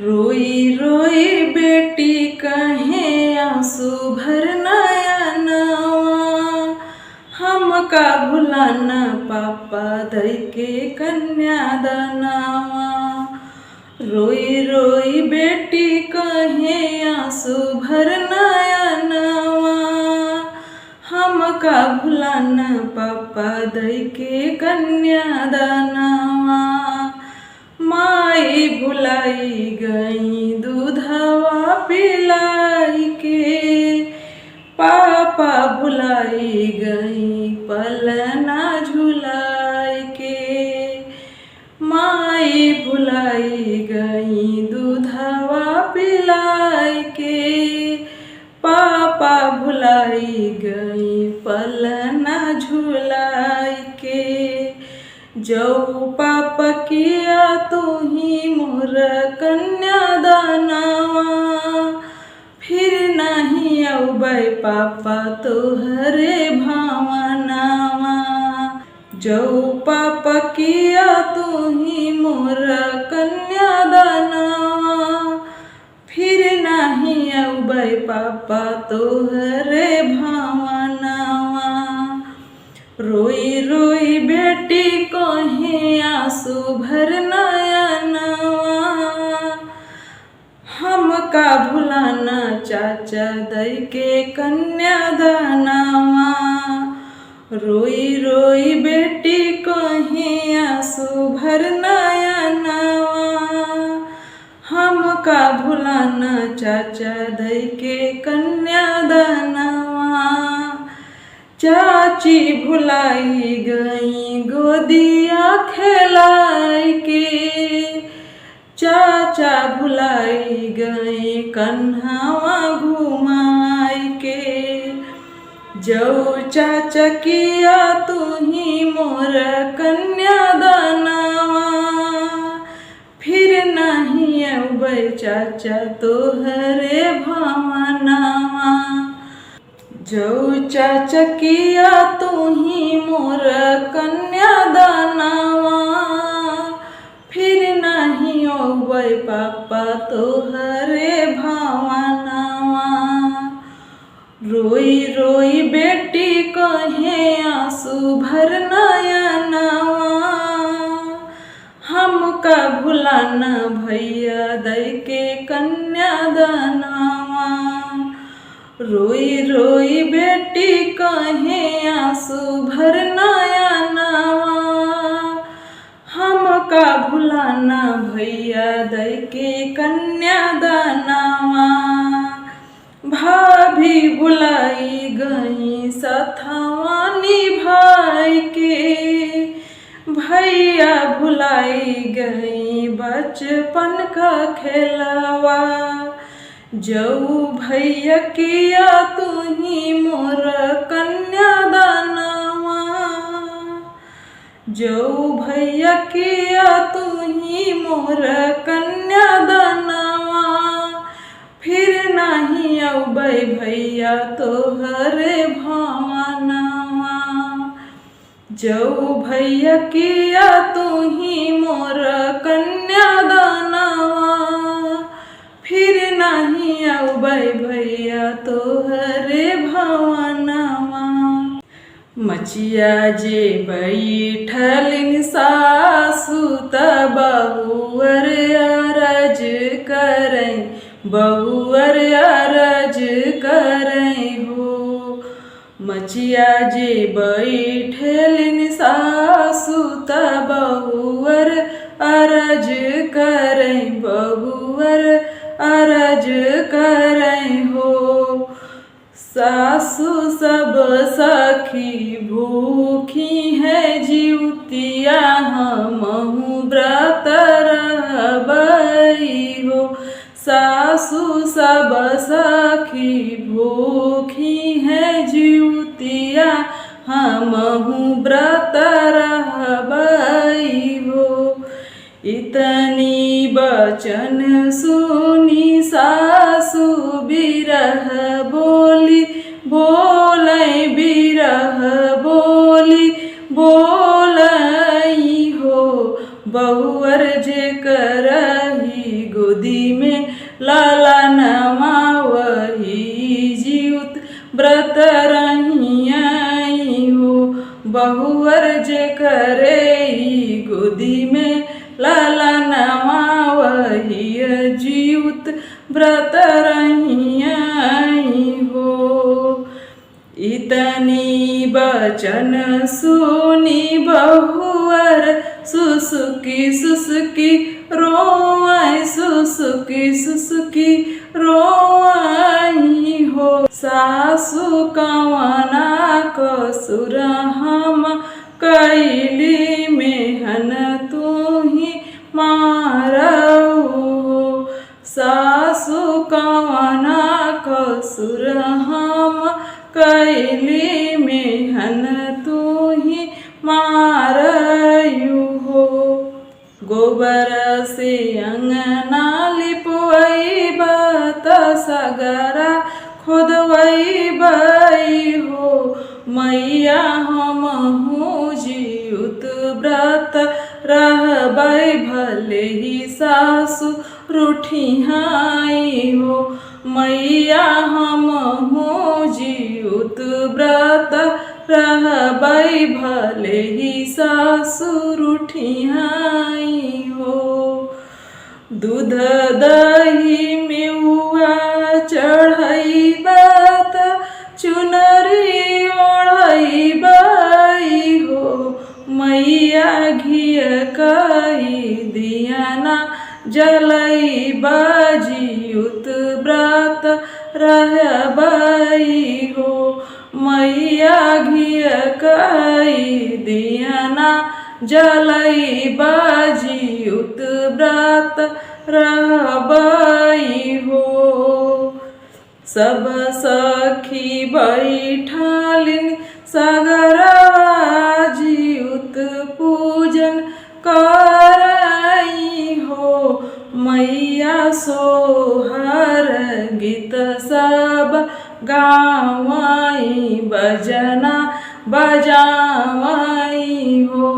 रोई रोई बेटी कहे आंसू भर नयनवा, हमका भुलाना पापा दई के कन्यादानवा। रोई रोई बेटी कहे आंसू भर नयनवा, हमका भुलाना पापा दई के कन्यादानवा। माई भुलाई गई दूधवा पिलाई के, पापा भुलाई गई पलना झुलाई के। माई भुलाई गई दूधवा पिलाई के, पापा भुलाई गई पलना झुलाई के। जो पाप किया तू ही मोर कन्यादानवा, फिर नहीं अउबै पापा तोहरे भावनावा। जो पाप किया तू ही मोर कन्यादानवा, फिर नहीं अउबै पापा तोहरे भावनावा। रोई रोई बेटी कहे आंसू भर नयनवा, हमका भुलाना चाचा दई के कन्यादानवा। रोई रोई बेटी कहे आंसू भर नयनवा, हमका भुलाना चाचा दई के कन्यादानवा। चाची भुलाई गई गोदिया खेलाई के, चाचा भुलाई गई कन्हावा घुमाई के। जो चाचा किया तू ही मोर कन्यादानवा, फिर नहीं अउबै चाचा तोहरे भावनावा। जो चाचा किया तू ही मोर कन्यादानवा, फिर नहीं अउबै पापा तोहरे भावनावा। रोई रोई बेटी कहे आंसू भर नयनवा, हमका भुलाना भैया दई के कन्यादानवा। रोई रोई बेटी कहे आंसू भर नयनवा, हमका भुलाना भैया दई के कन्यादानवा। भाभी भुलाई गई सथवा निभाई के, भैया भुलाई गई बचपन का खेलवा। जो भैया किया तू ही मोर कन्यादानवा, जो भैया किया तू ही मोर कन्यादानवा, फिर नहीं अउबै भैया तोहरे भावनावा। जो भैया किया तू ही मोर कन्यादानवा, फिर नहीं अउबै भैया तोहरे भावनावा। मचिया जे बैठलिन सासु त बहुअर अरज करै, बहुअर अरज करै हो। मचिया जे बैठलिन सासु त बहुअर अरज करै, बहुअर अरज करै हो। सासु सब सखी भूखी है जिउतिया, हमहु व्रत रहबै हो। सासु सब सखी भूखी है जिउतिया, हमहु व्रत रहबै हो। इतनी बचन सुनी सासु बिरह बोली, बोलै बिरह बोली बोलै हो। बहुअर जे करही गोदी में लाला नवा वही जीउत व्रत रहियाई हो। बहुवर जे करे गोदी में लाला नवा वही जीउत व्रत रहियाई हो। इतनी बचन सुनी बहुवर सुसुकी सुसुकी रोआई सुसुकी सुसुकी रोआई हो। सासु कवना कसुर हम कैली मेहन तू ही मारऊ हो। सासु कवना कसुर हम कैली मेहन तू ही मारयू हो। गोबर से अंगना लिपवई बत सगरा खोदवई बई हो। मैया हमहू जीउत व्रत रहबै भले ही सासु रूठिहाई हो। मैया हमहू जीउत व्रत रहबै भले ही सासु रूठिहाई हो। दूध दही मेवा चढ़ैबत चुनरी ओढ़ैबै हो। मैया घिय कई दियाना जलैबा जीउत व्रत रहबै हो। मैया घिय कई दियाना जलैबा जीउत व्रत रहबै हो। सब सखी बैठलिन सगरवा जीउत पूजन करई हो। मैया सोहर गीत सब गावई बजना बजावई हो।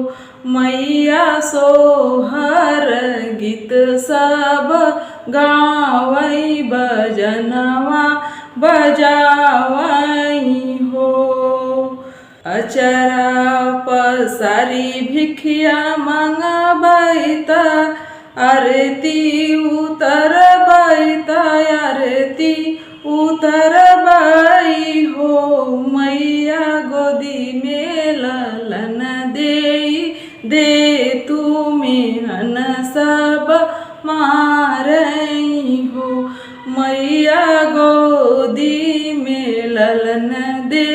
मैया सोहर गीत सब गावई बजनवा बजावई हो। अचरा पसारी भिखिया मंगबै त आरती उतरबै त आरती उतरबै हो। मैया गोदी में ललन दे तू मेहन सब मारई हो। मैया गोदी में ललन दे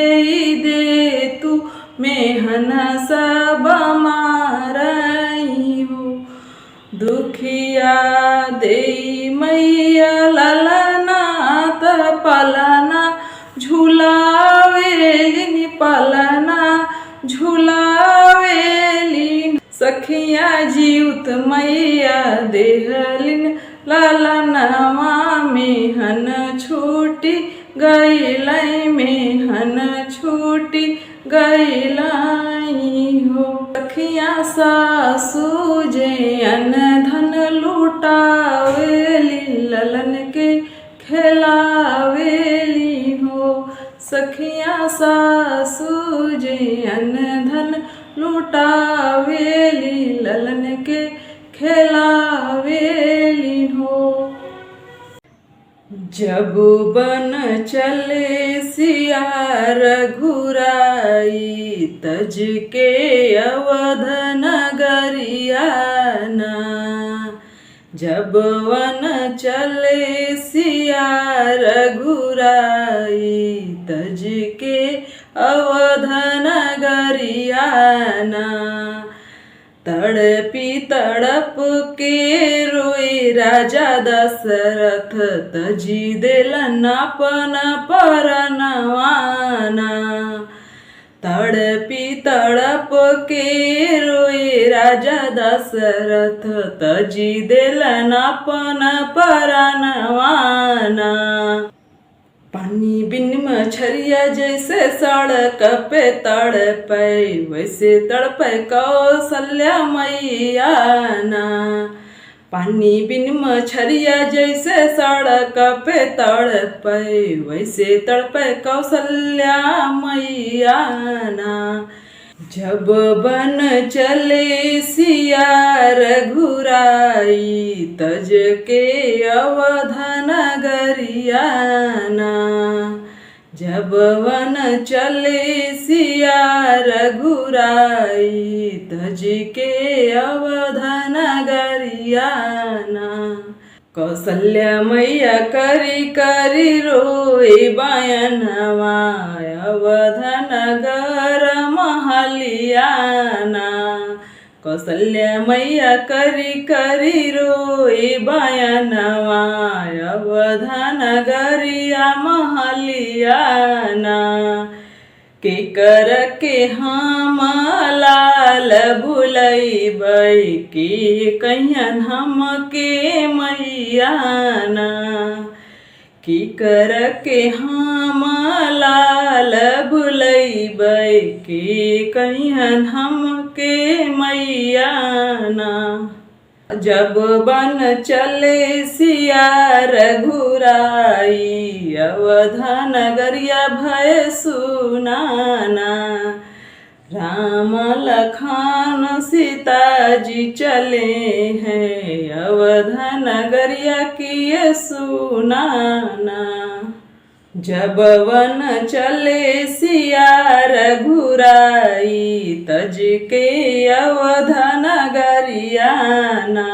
तू मेहन सब मारई हो। दुखिया दे मैया ललना त पलना झुलावेलिन पलना झुलावेलिन। सखिया जीउत मैया देहलिन ललनवा मेहन छूटी गईलै मेहन छूटी गईलै हो। सखिया सासु जे अन्न धन लुटावेली ललन के खेलावेली हो। सखिया सासु जे अन्न धन लुटावेली ललन के खेलावेली हो। जब बन चले सिया रघुराई तज के अवध नगरियाना। जब वन चले सिया रघुराई तज के अवध नगरियाना। तड़पी तड़प के रोए राजा दशरथ तजी देलन अपन परनवाना। तड़पी तड़प के रोए राजा दशरथ तजी देलन अपन परनवाना। पानी बिन मछरिया जैसे सड़क पे तड़पै वैसे तड़पै कौशल्या मैया ना। पानी बिन मछरिया जैसे सड़क पे तड़पे वैसे तड़पे कौशल्या मैया ना। जब बन चले सिया रघुराई तज के अवध नगरिया ना। जब वन चले सिया रघुराई तज के अवध नगरिया ना। कौशल्या मैया करी करी रोए बयनवा अवध नगर महलिया ना। कौशल्या मैया करी करी रोए बयनवा अवध नगरिया महलिया ना। के कर के हम लाल भुलैबै के कहियन हम के मैया ना। की कर के हम लाल भुलैबै के कहियन हम के मैया ना। जब बन चले सिया रघुराई अवध नगरिया भय सुनाना। राम लखन सीता जी चले हैं अवध नगरिया किए सुनाना। जब वन चले सिया रघुराई तज के अवध नगरिया ना।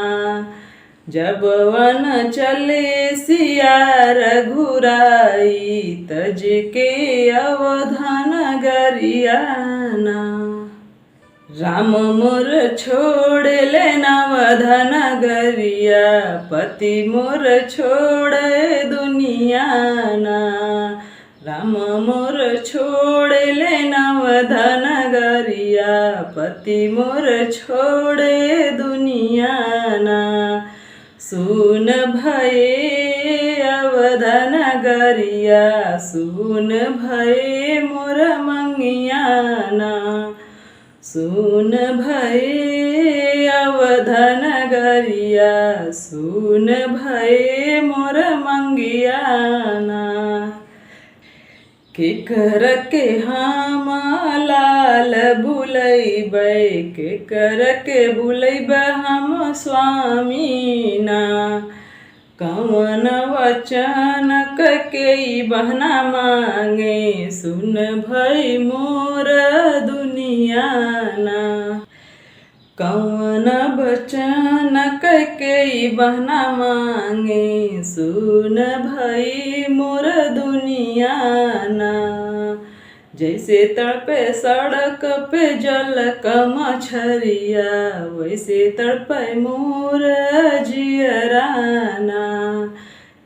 जब वन चले सिया रघुराई तज के अवध नगरिया ना। राम मोर छोड़ ले अवध नगरिया पति मोर छोड़े दुनिया ना। राम मोर छोड़ ले अवध नगरिया पति मोर छोड़े दुनिया ना। सुन भये अवध नगरिया सुन भये मोर मंगिया ना। सुन भये अवध नगरिया सुन भये मोर मंगिया ना। के कर के हम लाल भुलैबै के कर के भुलैबै हम स्वामी ना। कवन वचन के बहना मांगे सुन भई मोर दुनिया ना। कवन वचन के बहना मांगे सुन भई मोर दुनिया ना। जैसे तड़पे सड़क पे जल क मछरिया वैसे तड़पे मोर जियरा ना।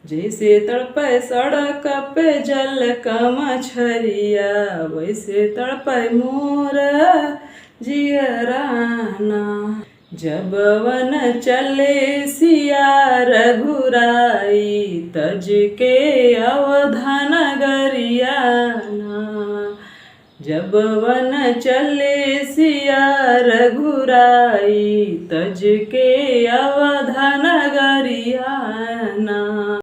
जैसे तड़पे सड़क पे जल क मछरिया वैसे तड़पे मोर जियरा ना। जब वन चले सिया रघुराई तज के अवध नगरिया ना। जब वन चले सिया रघुराई तज के अवध नगरिया ना।